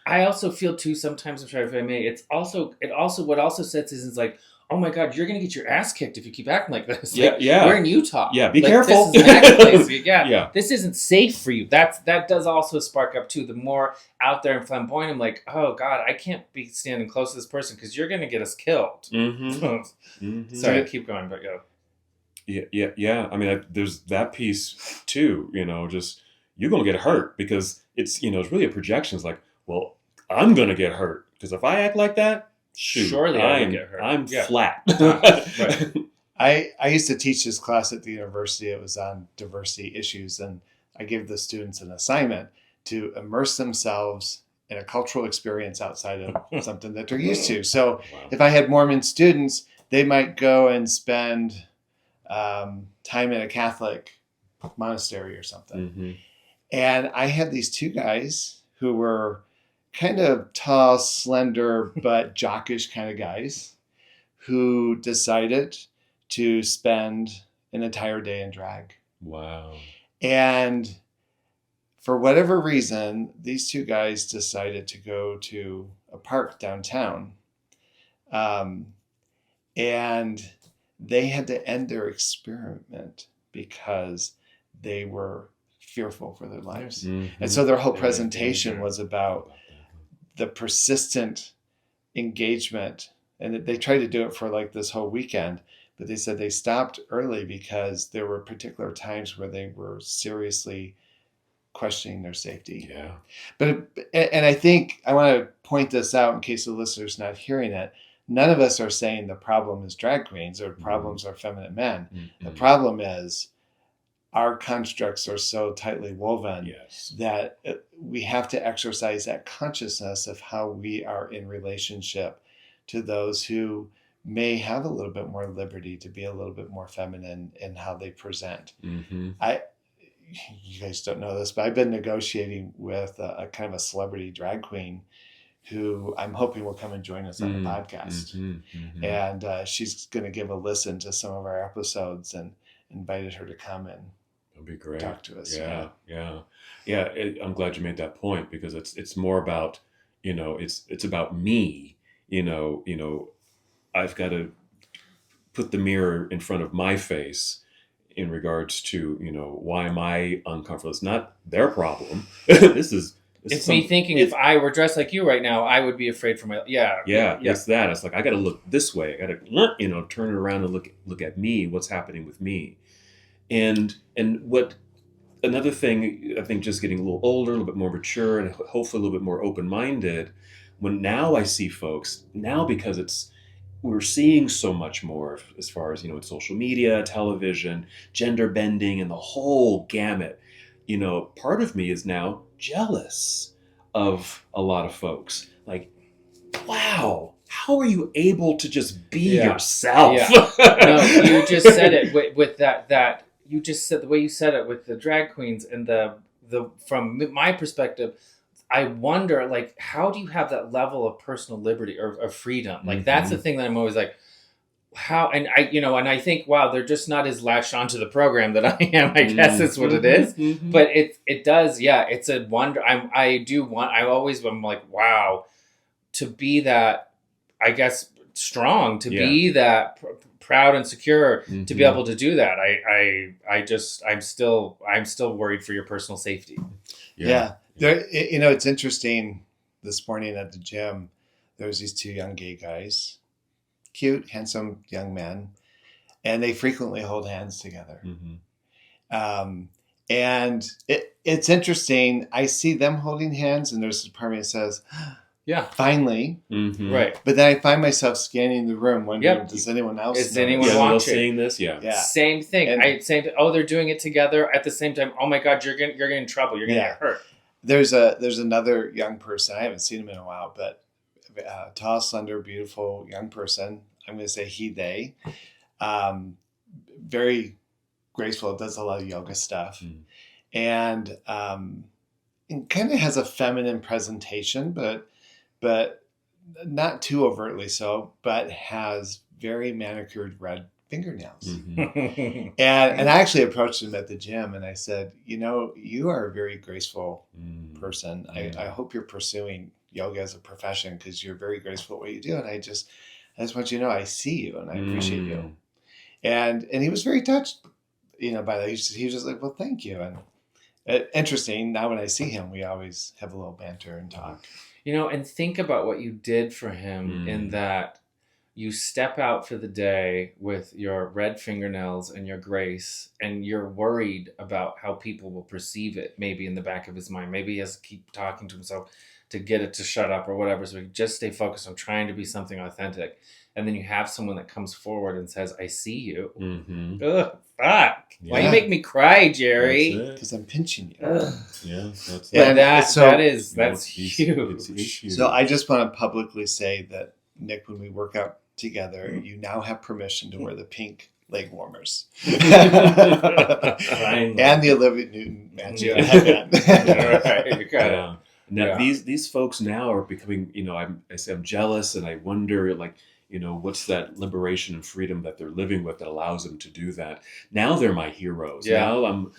I also feel too sometimes, I'm sorry if I may, what also sets is like, oh my God, you're going to get your ass kicked if you keep acting like this. Yeah. We're in Utah. Yeah, be careful. This is an acting place. Yeah. This isn't safe for you. That does also spark up too. The more out there and flamboyant, I'm like, oh God, I can't be standing close to this person because you're going to get us killed. Mm-hmm. Sorry, keep going, but go. Yeah. I mean, there's that piece too, just you're going to get hurt because it's really a projection. It's like, well, I'm going to get hurt because if I act like that, surely I will get hurt. I'm flat. Right. I used to teach this class at the university. It was on diversity issues, and I gave the students an assignment to immerse themselves in a cultural experience outside of something that they're used to. So if I had Mormon students, they might go and spend time in a Catholic monastery or something. Mm-hmm. And I had these two guys who were kind of tall, slender, but jockish kind of guys who decided to spend an entire day in drag. Wow. And for whatever reason, these two guys decided to go to a park downtown. And they had to end their experiment because they were fearful for their lives. Mm-hmm. And so their whole presentation was about the persistent engagement. And they tried to do it for like this whole weekend, but they said they stopped early because there were particular times where they were seriously questioning their safety. Yeah. And I think I want to point this out in case the listener's not hearing it. None of us are saying the problem is drag queens or the problems are feminine men. Mm-hmm. The problem is our constructs are so tightly woven that we have to exercise that consciousness of how we are in relationship to those who may have a little bit more liberty to be a little bit more feminine in how they present. Mm-hmm. You guys don't know this, but I've been negotiating with a kind of a celebrity drag queen who I'm hoping will come and join us on the podcast. Mm-hmm. And she's going to give a listen to some of our episodes, and invited her to come and that'd be great. Talk to us. Yeah. I'm glad you made that point because it's more about, it's about me, I've got to put the mirror in front of my face in regards to, why am I uncomfortable? It's not their problem. It's me thinking if I were dressed like you right now, I would be afraid for my It's that. It's like I got to look this way. I got to turn it around and look at me. What's happening with me, and what another thing I think just getting a little older, a little bit more mature, and hopefully a little bit more open minded. When now I see folks now because we're seeing so much more as far as, in social media, television, gender bending, and the whole gamut. Part of me is now jealous of a lot of folks. Like, wow, how are you able to just be yourself? No, you just said it with that you just said the way you said it with the drag queens and the from my perspective, I wonder, like, how do you have that level of personal liberty or of freedom? Like, that's the thing that I'm always like, how, and I think, wow, they're just not as latched onto the program that I am. I guess that's what it is. But it does, it's a wonder. I'm like, wow, to be that, I guess, strong, to be that proud and secure, to be able to do that. I'm still worried for your personal safety. Yeah. There, it's interesting. This morning at the gym, there was these two young gay guys, cute, handsome young men, and they frequently hold hands together. And it's interesting. I see them holding hands, and there's a part of me that says, finally. Right. But then I find myself scanning the room, wondering, does anyone else? Is anyone watching? Seeing this? Yeah. Same thing. They're doing it together at the same time. Oh my God, you're getting in trouble. You're gonna get hurt. There's another young person. I haven't seen him in a while, but tall, slender, beautiful young person. I'm going to say he, they. Very graceful. Does a lot of yoga stuff, and kind of has a feminine presentation, but not too overtly so. But has very manicured red fingernails. And I actually approached him at the gym and I said, you are a very graceful person. I hope you're pursuing yoga as a profession because you're very graceful at what you do. And I just want you to know I see you and I appreciate you. And he was very touched, by that. He was just like, well, thank you. And interesting. Now when I see him, we always have a little banter and talk. And think about what you did for him in that you step out for the day with your red fingernails and your grace, and you're worried about how people will perceive it, maybe in the back of his mind. Maybe he has to keep talking to himself to get it to shut up or whatever. So he can just stay focused on trying to be something authentic. And then you have someone that comes forward and says, I see you. Ugh, fuck. Yeah. Why you make me cry, Jerry? Because I'm pinching you. That's huge. So I just want to publicly say that, Nick, when we work out together, you now have permission to wear the pink leg warmers. And the Olivia Newton matching headband. Now, these folks now are becoming, I say I'm jealous and I wonder, like, what's that liberation and freedom that they're living with that allows them to do that? Now they're my heroes. Now I'm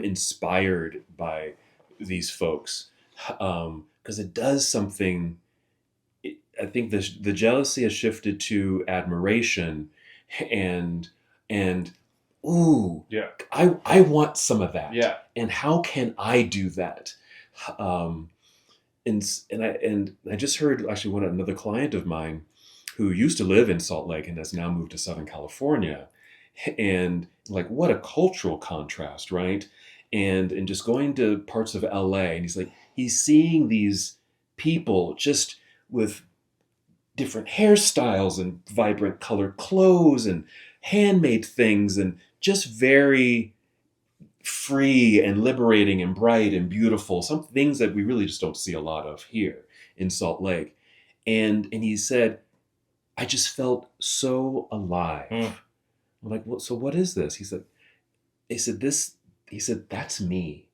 inspired by these folks because it does something. I think the jealousy has shifted to admiration, and ooh, I want some of that. Yeah, and how can I do that? And I just heard actually another client of mine who used to live in Salt Lake and has now moved to Southern California, and like what a cultural contrast, right? And just going to parts of LA, and he's seeing these people just with different hairstyles and vibrant colored clothes and handmade things and just very free and liberating and bright and beautiful, some things that we really just don't see a lot of here in Salt Lake. And he said, I just felt so alive. I'm like, well, so what is this? He said, that's me.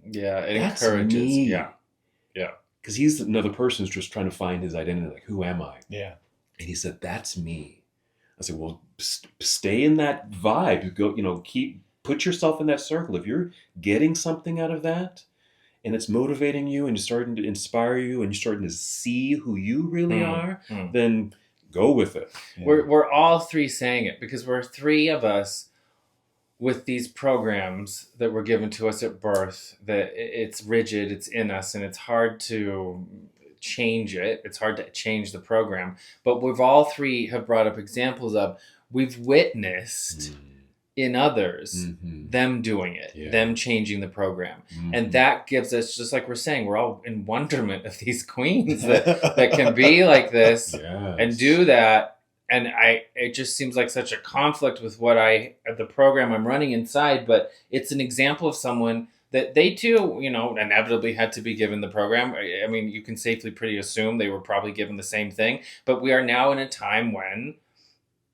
Yeah, it encourages. Me. Yeah. Because he's another person who's just trying to find his identity. Like, who am I? Yeah. And he said, that's me. I said, well, stay in that vibe. Go, put yourself in that circle. If you're getting something out of that and it's motivating you and you're starting to inspire you and you're starting to see who you really are, then go with it. Yeah. We're all three saying it because we're three of us with these programs that were given to us at birth, that it's rigid, it's in us, and it's hard to change it. It's hard to change the program. But we've all three have brought up examples of we've witnessed in others them doing it, them changing the program. And that gives us, just like we're saying, we're all in wonderment of these queens that can be like this and do that. it just seems like such a conflict with the program I'm running inside, but it's an example of someone that they too, inevitably had to be given the program. I mean, you can safely pretty assume they were probably given the same thing, but we are now in a time when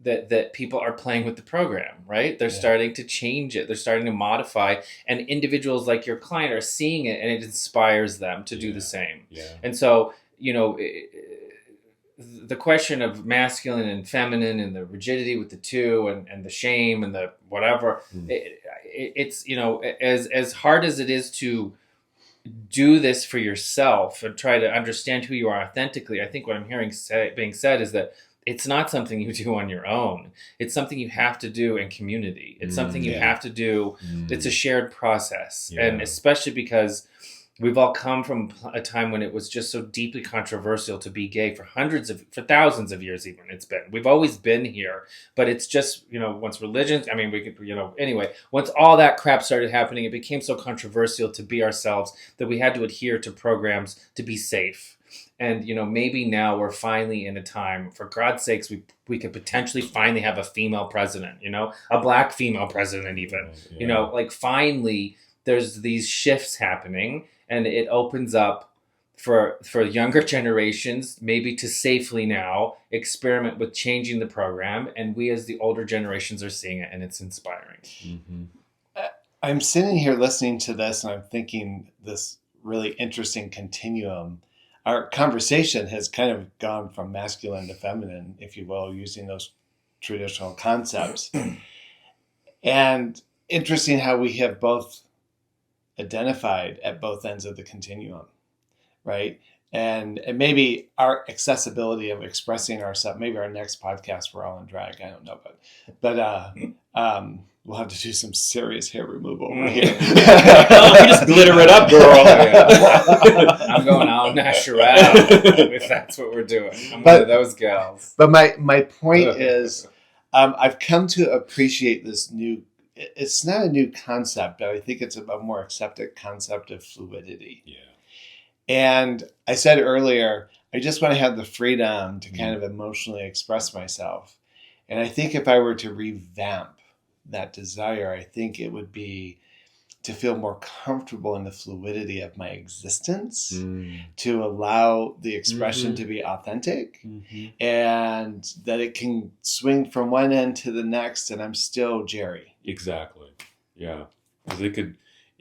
that people are playing with the program, right? They're starting to change it. They're starting to modify, and individuals like your client are seeing it, and it inspires them to do the same. Yeah. And so, the question of masculine and feminine and the rigidity with the two and the shame and the whatever, it's, as hard as it is to do this for yourself and try to understand who you are authentically, I think what I'm hearing being said is that it's not something you do on your own. It's something you have to do in community. It's something you have to do. It's a shared process. Yeah. And especially because we've all come from a time when it was just so deeply controversial to be gay for thousands of years even. We've always been here, but it's just, once religions, I mean, we could, anyway, once all that crap started happening, it became so controversial to be ourselves that we had to adhere to programs to be safe. And, maybe now we're finally in a time, for God's sakes, we could potentially finally have a female president, a black female president even, finally there's these shifts happening, and it opens up for younger generations maybe to safely now experiment with changing the program. And we as the older generations are seeing it, and it's inspiring. Mm-hmm. I'm sitting here listening to this, and I'm thinking this really interesting continuum. Our conversation has kind of gone from masculine to feminine, if you will, using those traditional concepts. And interesting how we have both identified at both ends of the continuum, right? And maybe our accessibility of expressing ourselves, maybe our next podcast we're all in drag, I don't know, but we'll have to do some serious hair removal over here. You just glitter it up, girl. I'm going all natural if that's what we're doing. I'm one of those gals. But my point is, I've come to appreciate this new. It's not a new concept, but I think it's a more accepted concept of fluidity. Yeah. And I said earlier, I just want to have the freedom to kind of emotionally express myself. And I think if I were to revamp that desire, I think it would be to feel more comfortable in the fluidity of my existence, to allow the expression to be authentic, and that it can swing from one end to the next, and I'm still Jerry. Exactly. Yeah. Because it could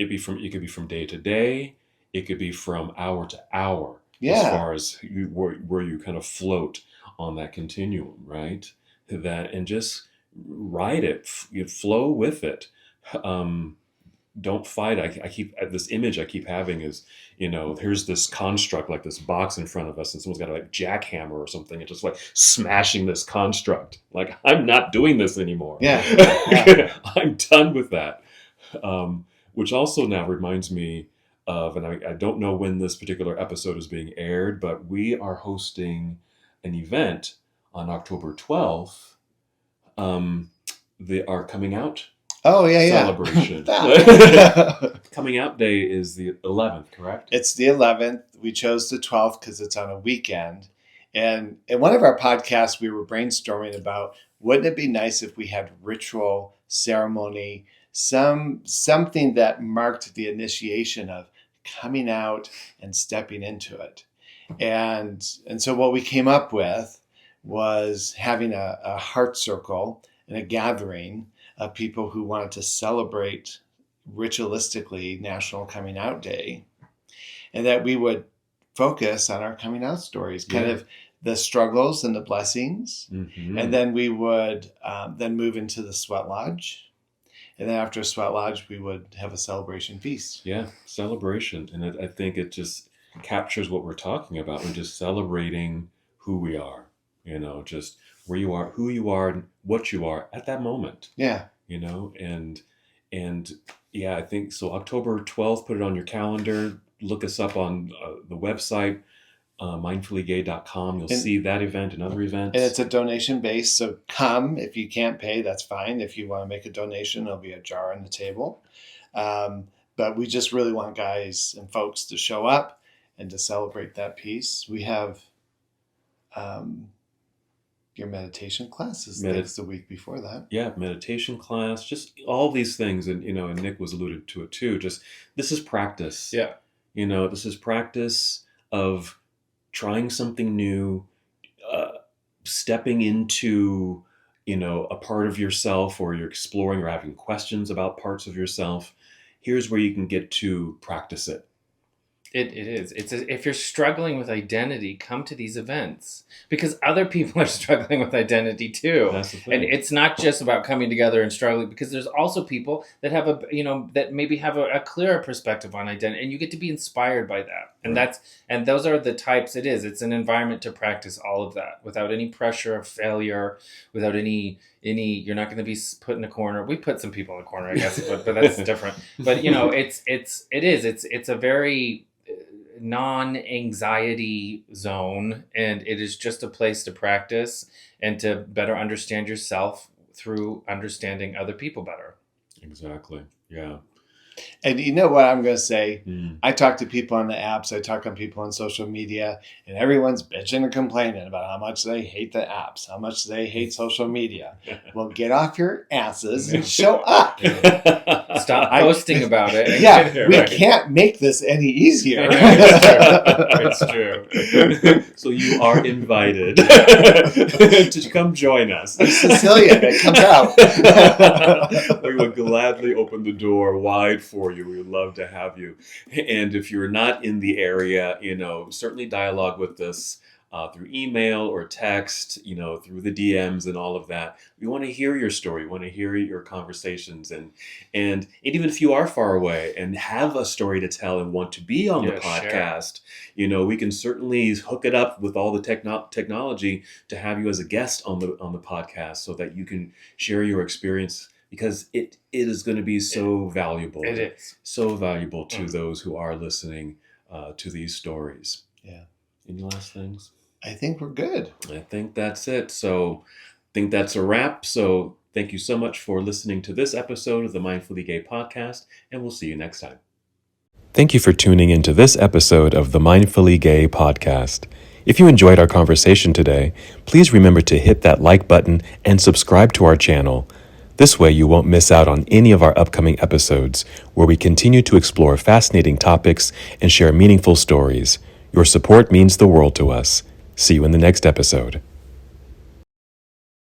be from day to day. It could be from hour to hour. Yeah. As far as where you kind of float on that continuum, right? And just ride it. You flow with it. Don't fight. I keep this image I keep having is, here's this construct, like this box in front of us, and someone's got a jackhammer or something, and just like smashing this construct. Like, I'm not doing this anymore. Yeah. I'm done with that. Which also now reminds me of, and I don't know when this particular episode is being aired, but we are hosting an event on October 12th. Our coming out celebration. Coming out day is the 11th, correct? It's the 11th. We chose the 12th because it's on a weekend. And in one of our podcasts, we were brainstorming about, wouldn't it be nice if we had ritual, ceremony, something that marked the initiation of coming out and stepping into it. And so what we came up with was having a heart circle and a gathering of people who wanted to celebrate ritualistically National Coming Out Day, and that we would focus on our coming out stories, kind of the struggles and the blessings. And then we would then move into the sweat lodge. And then after Sweat Lodge, we would have a celebration feast. Yeah, celebration. And I think it just captures what we're talking about. We're just celebrating who we are, just where you are, who you are, and what you are at that moment. Yeah. And yeah, I think so. October 12th, put it on your calendar. Look us up on the website. mindfullygay.com. You'll see that event and other events. And it's a donation based, so come. If you can't pay, that's fine. If you want to make a donation, there'll be a jar on the table. But we just really want guys and folks to show up and to celebrate that piece. We have your meditation classes next the week before that. Yeah, meditation class, just all these things. And, and Nick was alluded to it too. Just this is practice. Yeah. This is practice of trying something new, stepping into, a part of yourself, or you're exploring or having questions about parts of yourself. Here's where you can get to practice it. It is. If you're struggling with identity, come to these events, because other people are struggling with identity too. That's the thing. And it's not just about coming together and struggling, because there's also people that have that maybe have a clearer perspective on identity, and you get to be inspired by that. And and those are the types it is. It's an environment to practice all of that without any pressure of failure, without any you're not going to be put in a corner. We put some people in a corner, I guess, but that's different. But it's a very non-anxiety zone, and it is just a place to practice and to better understand yourself through understanding other people better. Exactly. Yeah. And you know what I'm going to say? I talk to people on the apps. I talk on people on social media, and everyone's bitching and complaining about how much they hate the apps, how much they hate social media. Well, get off your asses and show up. Stop posting about it. Yeah, we can't make this any easier. It's true. So you are invited to come join us. Cecilia, that comes out. We would gladly open the door wide for you. We would love to have you. And if you're not in the area, certainly dialogue with us through email or text, through the DMs and all of that. We want to hear your story. We want to hear your conversations. And even if you are far away and have a story to tell and want to be on the podcast, we can certainly hook it up with all the technology to have you as a guest on the podcast, so that you can share your experience, because it is going to be so valuable. It is. So valuable to those who are listening to these stories. Yeah. Any last things? I think we're good. I think that's it. So I think that's a wrap. So thank you so much for listening to this episode of the Mindfully Gay podcast, and we'll see you next time. Thank you for tuning into this episode of the Mindfully Gay podcast. If you enjoyed our conversation today, please remember to hit that like button and subscribe to our channel. This way you won't miss out on any of our upcoming episodes, where we continue to explore fascinating topics and share meaningful stories. Your support means the world to us. See you in the next episode.